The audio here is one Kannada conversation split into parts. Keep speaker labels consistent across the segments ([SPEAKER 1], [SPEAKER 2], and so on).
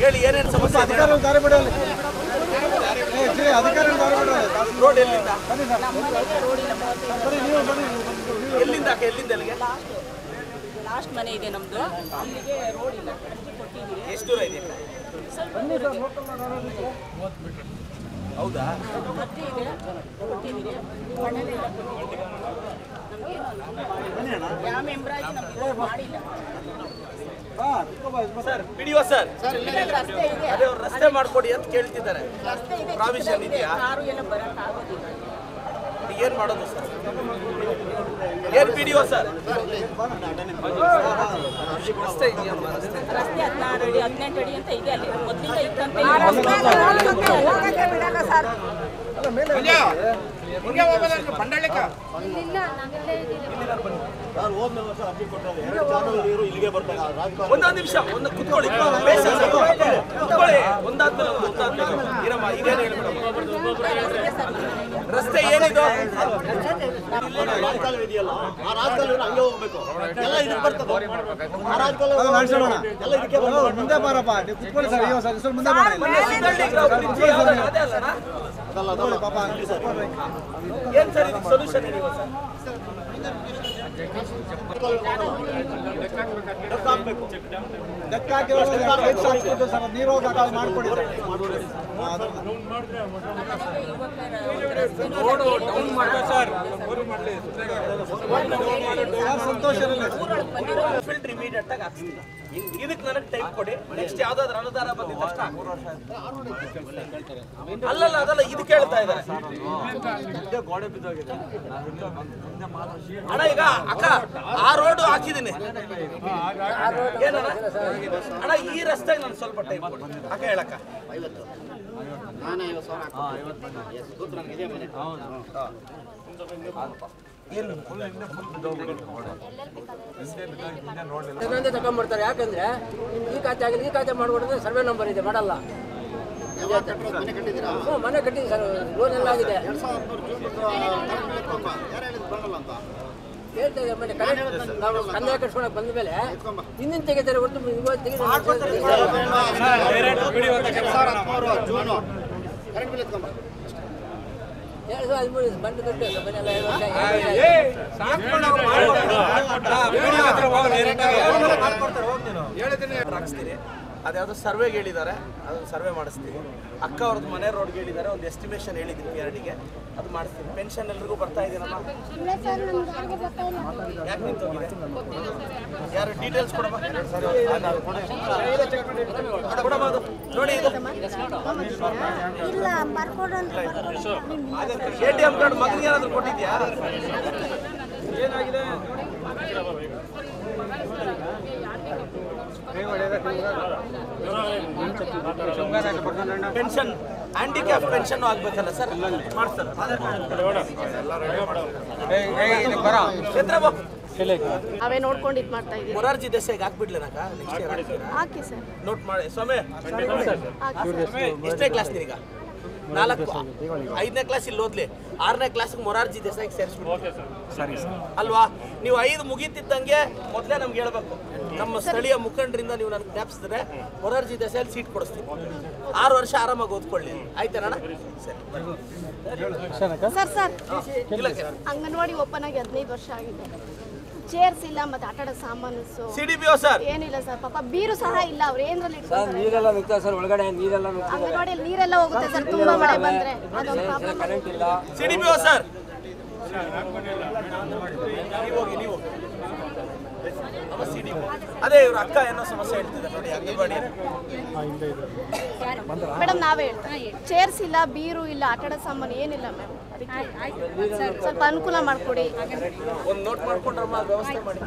[SPEAKER 1] ಹೇಳಿ ಏನೇನು ಸಮಸ್ಯೆ ಇದೆ? ರೋಡ್ ಎಲ್ಲಿಂದ ಎಲ್ಲಿಂದ ಎಲ್ಲಿಗೆ
[SPEAKER 2] ಲಾಸ್ಟ್ ಮನೆ ಇದೆ ನಮ್ದು, ಅಲ್ಲಿಗೆ ರೋಡ್ ಇಲ್ಲ, ಕೊಟ್ಟಿದ್ದೀವಿ.
[SPEAKER 1] ಎಷ್ಟು ದೂರ ಇದೆ? ಹೌದಾ?
[SPEAKER 2] ಮತ್ತೆ ಇದೆ ಕೊಟ್ಟಿದ್ದೀವಿ. ಮನೇಲಿಲ್ಲ ಯಾವ ಮೆಂಬರಾಗಿ ನಮ್ಗೆ ಮಾಡಿಲ್ಲ
[SPEAKER 1] ಸರ್. ಪಿಡಿಒ ಸರ್
[SPEAKER 2] ರಸ್ತೆ ಇದೆ,
[SPEAKER 1] ಅದೇ ಅವ್ರು ರಸ್ತೆ ಮಾಡ್ಕೊಡಿ ಅಂತ ಕೇಳ್ತಿದ್ದಾರೆ.
[SPEAKER 2] ರಸ್ತೆ ಇದೆ,
[SPEAKER 1] ಪ್ರಾವಿಷನ್ ಇದೆಯಾ?
[SPEAKER 2] ಕಾರು ಎಲ್ಲ ಬರೋಕ್ಕಾಗೋದಿಲ್ಲ.
[SPEAKER 1] ಏನ್ ಮಾಡೋದು ಸರ್? ಏನ್ ಪಿಡಿಒ ಸರ್? ರಸ್ತೆ ಇದೆಯಾ?
[SPEAKER 2] ರಸ್ತೆ 16 ಅಡಿ 18 ಅಡಿ ಅಂತ ಇದೆ, ಅಲ್ಲಿ ಮೊದಲಿಂದ ಇತ್ತಂತೆ.
[SPEAKER 1] ಒಂದೊಂದು ನಿಮಿಷ ಒಂದು ಕುತ್ಕೊಳ್ಳಿ, ಇರಮ್ಮ. ಈಗೇನು ಹೇಳ್ಬಿಡಮ್ಮ, ರಸ್ತೆ ಏನಿದು?
[SPEAKER 3] ಇದೆಯಲ್ಲ ಆ ರಾಜಕಾಲ ಹಂಗೆ ಹೋಗ್ಬೇಕು, ಎಲ್ಲ ಇದಕ್ಕೆ ಬರ್ತದೆ. ಆ ರಾಜಕಾಲ ಎಲ್ಲ ಇದಕ್ಕೆ ಮುಂದೆ ಬಾರಪ್ಪ, ನೀವು ಕುತ್ಕೊಳ್ಳಿ ಸರ್. ಅಯ್ಯೋ ಸರ್, ಸ್ವಲ್ಪ ಮುಂದೆ ಪಾಪ.
[SPEAKER 1] ಏನ್ ಸರ್ ಇದಕ್ಕೆ ಸೊಲ್ಯೂಷನ್ ಏನಿದೆ ಸರ್?
[SPEAKER 3] ನೀರು ಹೋಗಿ ಮಾಡ್ಕೊಡಿ. ಸಂತೋಷ
[SPEAKER 1] ಫಿಲ್ಟರ್ ಇಮಿಡಿಯೇಟ್ ಆಗಿ ಹಾಕ್ಸ್ತೀನಿ. ಇದಕ್ಕೆ ನನಗೆ ಟೈಮ್ ಕೊಡಿ. ನೆಕ್ಸ್ಟ್ ಯಾವ್ದಾದ್ರು ಅನುದಾನ ಬಂದಿದ್ದ ಅಷ್ಟ ಅಲ್ಲಲ್ಲ, ಅದಲ್ಲ ಇದು ಕೇಳ್ತಾ ಇದ್ದಾರೆ. ಅಣ್ಣ ಈಗ ಅಕ್ಕ ಆ ರೋಡ್ ಹಾಕಿದ್ದೀನಿ ಏನಣ್ಣ? ಅಣ್ಣ ಈ ರಸ್ತೆಗೆ ನಾನು ಸ್ವಲ್ಪ ಟೈಮ್ ಕೊಡಿ ಅಕ್ಕ. ಹೇಳಕ್ಕ
[SPEAKER 4] ತಗೊಂಡ್ಬಿಡ್ತಾರೆ. ಯಾಕಂದ್ರೆ ಈ ಖಾತೆ ಆಗಿದೆ, ಈ ಖಾತೆ ಮಾಡ್ಬಿಡಿದ್ರೆ ಸರ್ವೆ ನಂಬರ್ ಇದೆ, ಮಾಡಲ್ಲ. ಮನೆ ಕಟ್ಟಿದ್ವಿ ಸರ್, ಲೋನ್ ಎಲ್ಲ ಆಗಿದೆ. ಹೇಳ್ತಾ ಇದ್ದೆ ಮೊನ್ನೆ ನಾವು ಕಂದಾಯ ಕಟ್ಸ್ಕೊಳಕ್ ಬಂದ ಮೇಲೆ ಹಿಂದಿನ ತೆಗಿತಾರೆ ಹೊರತು ಇವತ್ತು ಬಂದು ಕಟ್ಟು ಮನೆಯಲ್ಲ
[SPEAKER 1] 2 ವರ್ಷ ಹಾಕ್ಸ್ತೀನಿ. ಅದ್ಯಾವುದೋ ಸರ್ವೆಗೆ ಹೇಳಿದ್ದಾರೆ, ಅದನ್ನು ಸರ್ವೆ ಮಾಡಿಸ್ತೀವಿ. ಅಕ್ಕ ಅವ್ರದ್ದು ಮನೆ ರೋಡ್ಗೆ ಹೇಳಿದ್ದಾರೆ, ಒಂದು ಎಸ್ಟಿಮೇಷನ್ ಹೇಳಿದ್ದೀನಿ PRDಗೆ, ಅದು ಮಾಡಿಸ್ತೀನಿ. ಪೆನ್ಷನ್ ಎಲ್ರಿಗೂ ಬರ್ತಾ ಇದೆಯಮ್ಮ? ಯಾಕೆ ನಿಂತೋಗಿದೆ? ಯಾರು ಡೀಟೇಲ್ಸ್ ಕೊಡಮ್ಮ, ಕೊಡಮ್ಮ ಅದು ನೋಡಿ. ಇದು ATM ಕಾರ್ಡ್ ಮಗನಿಗೆ ಏನಾದರೂ ಕೊಟ್ಟಿದ್ಯಾ? ಏನಾಗಿದೆ? ಪೆನ್ಷನ್ ಹ್ಯಾಂಡಿಕ್ಯಾಪ್ ಪೆನ್ಷನ್ ಆಗ್ಬೇಕಲ್ಲ ಸರ್, ಮಾಡ್ತಾರೆ.
[SPEAKER 5] ಅವೇ ನೋಡ್ಕೊಂಡು ಇದು ಮಾಡ್ತಾ ಇದ್ದೀವಿ.
[SPEAKER 1] ಮೊರಾರ್ಜಿ ದೇಸಾಯಿಗೆ ಹಾಕ್ಬಿಡ್ಲೇನಕ್ಕ? ನೆಕ್ಸ್ಟ್ ಇಯರ್
[SPEAKER 5] ಹಾಕಿ ಸರ್,
[SPEAKER 1] ನೋಟ್ ಮಾಡಿ. ಸ್ವಾಮಿ ಎಷ್ಟೇ ಕ್ಲಾಸ್ ನೀರೀಗ? 4, 5ನೇ ಕ್ಲಾಸ್ ಇಲ್ಲಿ ಓದ್ಲಿ, 6ನೇ ಕ್ಲಾಸಿಗೆ ಮೊರಾರ್ಜಿ ದೇಸಾಯಿಗೆ ಸೇರಿಸ್ಬಿಡ್ತೀವಿ ಅಲ್ವಾ? ನೀವು 5 ಮುಗೀತಿದ್ದಂಗೆ ಮೊದಲೇ ನಮ್ಗೆ ಹೇಳ್ಬೇಕು. ನಮ್ಮ ಸ್ಥಳೀಯ ಮುಖಂಡರಿಂದ ನೀವು ನನಗೆ ಜ್ಞಾಪಿಸಿದ್ರೆ ಮೊರಾರ್ಜಿ ದೇಸಾಯಲ್ಲಿ ಸೀಟ್ ಕೊಡಿಸ್ತೀವಿ. 6 ವರ್ಷ ಆರಾಮಾಗಿ ಓದ್ಕೊಳ್ಳಿ, ಆಯ್ತಾನಣ್ಣ?
[SPEAKER 5] ಸರ್ ಅಂಗನವಾಡಿ ಓಪನ್ ಆಗಿ 15 ವರ್ಷ ಆಗಿದೆ. ಚೇರ್ಸ್ ಇಲ್ಲ, ಮತ್ತೆ ಆಟ ಆಡೋ ಸಾಮಾನು
[SPEAKER 1] CDPO ಸರ್
[SPEAKER 5] ಏನಿಲ್ಲ ಸರ್. ಪಾಪ ಬೀರು ಸಹ ಇಲ್ಲ, ಅವ್ರು ಏನ್ರಲ್ಲಿ
[SPEAKER 4] ನೀರೆಲ್ಲ ನುಗ್ತಾ ಸರ್, ಒಳಗಡೆ ನೀರೆಲ್ಲ
[SPEAKER 5] ಅಂಗನವಾಡಿಯಲ್ಲಿ ನೀರೆಲ್ಲ ಹೋಗುತ್ತೆ ಸರ್, ತುಂಬಾ ಮಳೆ ಬಂದ್ರೆ ಅದೊಂದು ಪ್ರಾಬ್ಲಮ್.
[SPEAKER 4] ಕರೆಂಟ್ ಇಲ್ಲ.
[SPEAKER 1] CDPO ಸರ್ ನೀವು ಅದೇ ಇವ್ರ ಅಕ್ಕ ಏನೋ ಸಮಸ್ಯೆ ಹೇಳ್ತಿದ್ದಾರೆ ನೋಡಿ, ಅಂಗನವಾಡಿ
[SPEAKER 5] ಮೇಡಮ್. ನಾವೇ ಹೇಳ್ತೀವಿ, ಚೇರ್ಸ್ ಇಲ್ಲ, ಬೀರು ಇಲ್ಲ, ಆಟ ಆಡೋ ಸಾಮಾನು ಏನಿಲ್ಲ ಮ್ಯಾಮ್. ಅದಕ್ಕೆ ಸ್ವಲ್ಪ ಅನುಕೂಲ ಮಾಡಿಕೊಡಿ.
[SPEAKER 1] ಒಂದು ನೋಟ್ ಮಾಡ್ಕೊಂಡ್ರಮ್ಮ, ವ್ಯವಸ್ಥೆ ಮಾಡಿ.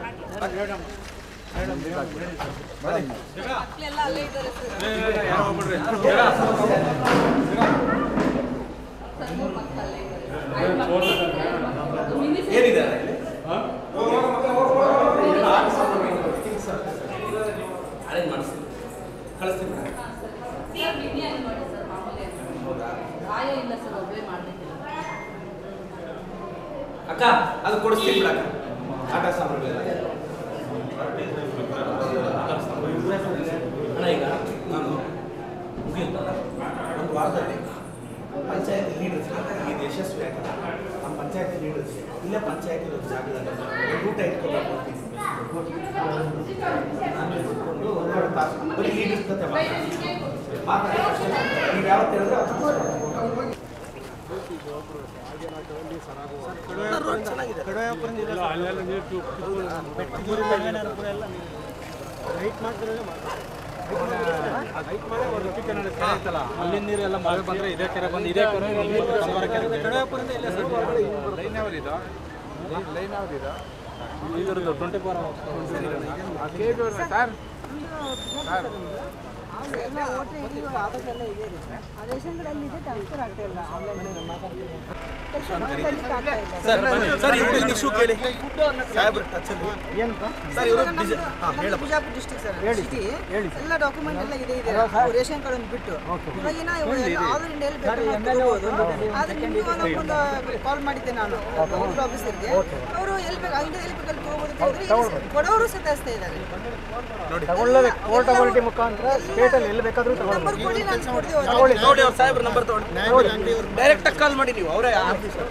[SPEAKER 1] ಏನಿದೆ ಅರೇಂಜ್ ಮಾಡಿಸ್ತೀನಿ, ಕಳಿಸ್ತೀನಿ. ಅಕ್ಕ ಅದು ಕೊಡಿಸ್ತೀನಿ ಬಿಡಕ್ಕ, ಆಟ ಸಾಮಾನು. ಅಣ್ಣ ಈಗ ನಾನು ಇಲ್ಲೇ ಪಂಚಾಯತ್ ಇರೋ ಜಾಗದಲ್ಲಿ ಊಟ ಇಟ್ಕೋಬೇಕು ನಾನು ಇಟ್ಕೊಂಡು ಒಂದೆರಡು ತಾಸು ಬರೀ ಲೀಡರ್ಸ್ ಜೊತೆ ಮಾತಾಡಿ ನೀವು ಯಾವತ್ತು ಹೇಳಿದ್ರೆ ಚೆನ್ನಾಗಿದೆ.
[SPEAKER 3] ಅಲ್ಲಿ ನೀರೆಲ್ಲ ಮಳೆ ಬಂದ್ರೆ ಇದೇ ಕೆರೆ ಬಂದು ಇದೇ ಕೆರೆ ಇದರದ್ದು 24 ಸರ್
[SPEAKER 1] ಇಶ್ಯೂ ಕೇಳಿ
[SPEAKER 6] ಬಿಜಾಪುರ ಡಿಸ್ಟ್ರಿಕ್ಟ್ ಸರ್ ಸಿಟಿ ಎಲ್ಲ ಡಾಕ್ಯುಮೆಂಟ್ ಎಲ್ಲ ಇದೆ ರೇಷನ್ ಕಾರ್ಡ್ ಒಂದು ಬಿಟ್ಟು ಇವಾಗಿನ ಆಲ್ ಇಂಡಿಯಲ್ಲಿ ಬೇಕಾಗಬಹುದು. ಆದ್ರೆ ನಿಮ್ಗೆ ಒಂದು ಕಾಲ್ ಮಾಡಿದ್ದೆ ನಾನು ಆಫೀಸರ್ಗೆ, ಅವರು ಎಲ್ಲಿ ಬೇಕು ಇಂಡಿಯಾ ಎಲ್ಲಿ ಬೇಕಲ್ಲಿ ತಗೋಬಹುದು ಅಂತ ಹೇಳಿದ್ರೆ ಕೊಡೋರು ಸತಾಯಿಸ್ತಾ ಇದ್ದಾರೆ.
[SPEAKER 3] ಪೋರ್ಟಬಿಲಿಟಿ ಮುಖಾಂತರ ಸ್ಟೇಟಲ್ಲಿ ಎಲ್ಲಿ ಬೇಕಾದ್ರೂ
[SPEAKER 6] ನಂಬರ್ ಕೊಡಿ, ನಾನು ಕೊಡ್ತೀವಿ.
[SPEAKER 1] ನೋಡಿ ಅವ್ರ ಸಾಹೇಬ್ರ ನಂಬರ್ ತಗೊಂಡು ಡೈರೆಕ್ಟ್ ಕಾಲ್ ಮಾಡಿ ನೀವು ಅವರೇ